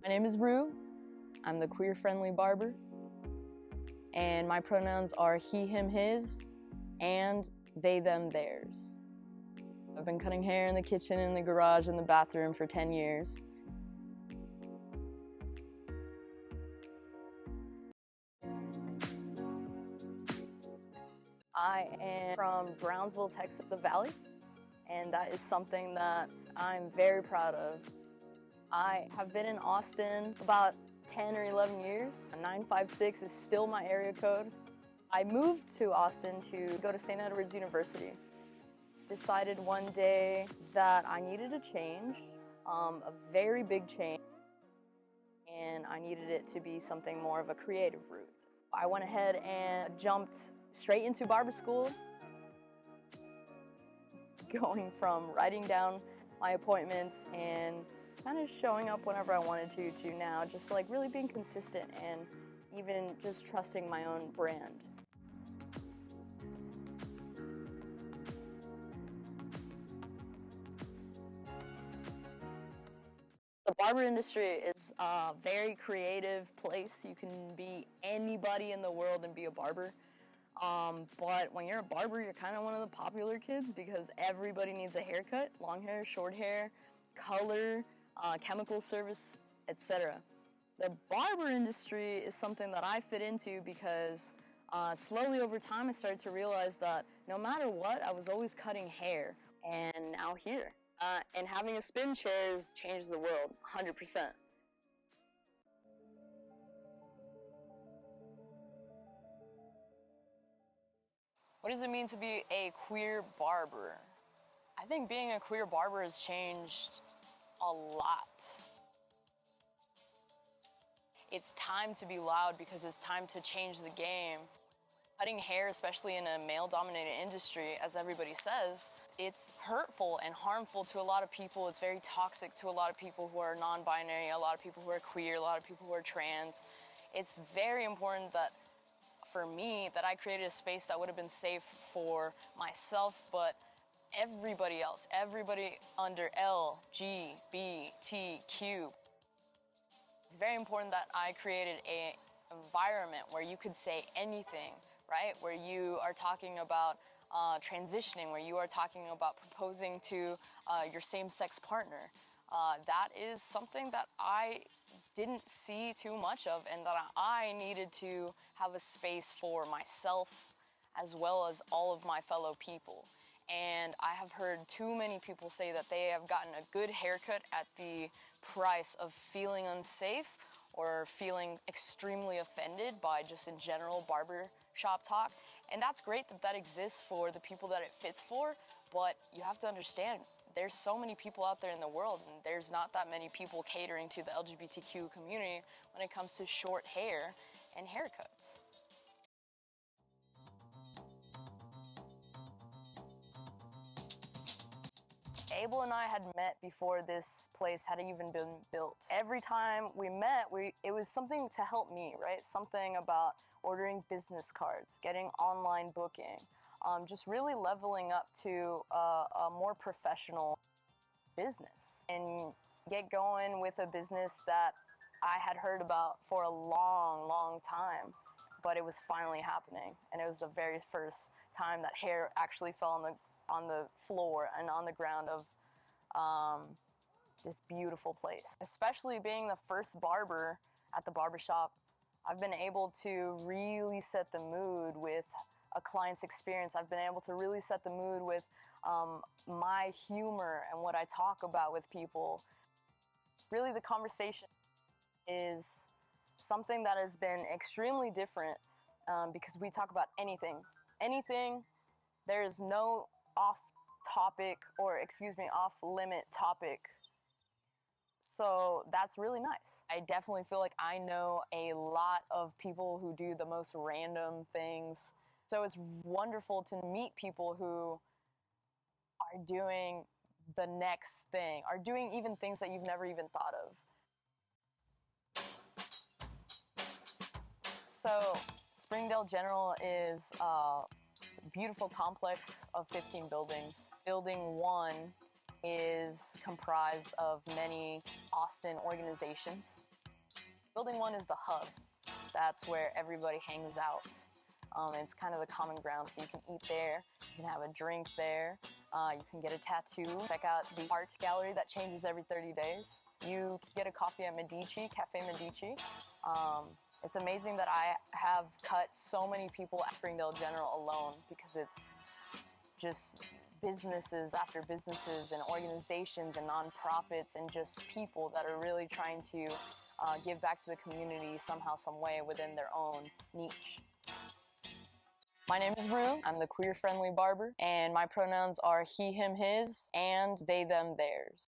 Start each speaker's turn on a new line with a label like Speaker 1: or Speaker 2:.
Speaker 1: My name is Rue. I'm the queer-friendly barber, and my pronouns are he, him, his, and they, them, theirs. I've been cutting hair in the kitchen, in the garage, in the bathroom for 10 years. I am from Brownsville, Texas, the Valley, and that is something that I'm very proud of. I have been in Austin about 10 or 11 years. 956 is still my area code. I moved to Austin to go to St. Edward's University. Decided one day that I needed a change, a very big change, and I needed it to be something more of a creative route. I went ahead and jumped straight into barber school, going from writing down my appointments and kind of showing up whenever I wanted to now just like really being consistent and even just trusting my own brand. The barber industry is a very creative place. You can be anybody in the world and be a barber. But when you're a barber, you're kind of one of the popular kids because everybody needs a haircut, long hair, short hair, color, chemical service, etc. The barber industry is something that I fit into because slowly over time I started to realize that no matter what, I was always cutting hair. And now here. And having a spin chair has changed the world, 100%. What does it mean to be a queer barber? I think being a queer barber has changed a lot. It's time to be loud because it's time to change the game. Cutting hair, especially in a male-dominated industry, as everybody says, it's hurtful and harmful to a lot of people. It's very toxic to a lot of people who are non-binary, a lot of people who are queer, a lot of people who are trans. It's very important that, for me, that I created a space that would have been safe for myself, but everybody else, everybody under LGBTQ. It's very important that I created an environment where you could say anything, right? Where you are talking about transitioning, where you are talking about proposing to your same-sex partner. That is something that I didn't see too much of and that I needed to have a space for myself as well as all of my fellow people. And I have heard too many people say that they have gotten a good haircut at the price of feeling unsafe or feeling extremely offended by just in general barbershop talk. And that's great that that exists for the people that it fits for, but you have to understand there's so many people out there in the world and there's not that many people catering to the LGBTQ community when it comes to short hair and haircuts. Abel and I had met before this place had even been built. Every time we met, it was something to help me, right? Something about ordering business cards, getting online booking, just really leveling up to a more professional business and get going with a business that I had heard about for a long, long time, but it was finally happening. And it was the very first time that hair actually fell on the floor and on the ground of this beautiful place. Especially being the first barber at the barbershop, I've been able to really set the mood with a client's experience. I've been able to really set the mood with my humor and what I talk about with people. Really, the conversation is something that has been extremely different because we talk about anything. Anything. There is no off-limit topic. So that's really nice. I definitely feel like I know a lot of people who do the most random things. So it's wonderful to meet people who are doing the next thing, are doing even things that you've never even thought of. So Springdale General is a beautiful complex of 15 buildings. Building 1 is comprised of many Austin organizations. Building 1 is the hub. That's where everybody hangs out. It's kind of the common ground, so you can eat there, you can have a drink there, you can get a tattoo, check out the art gallery that changes every 30 days. You can get a coffee at Medici, Cafe Medici. It's amazing that I have cut so many people at Springdale General alone, because it's just businesses after businesses and organizations and nonprofits and just people that are really trying to give back to the community somehow, some way within their own niche. My name is Rue. I'm the queer-friendly barber, and my pronouns are he, him, his, and they, them, theirs.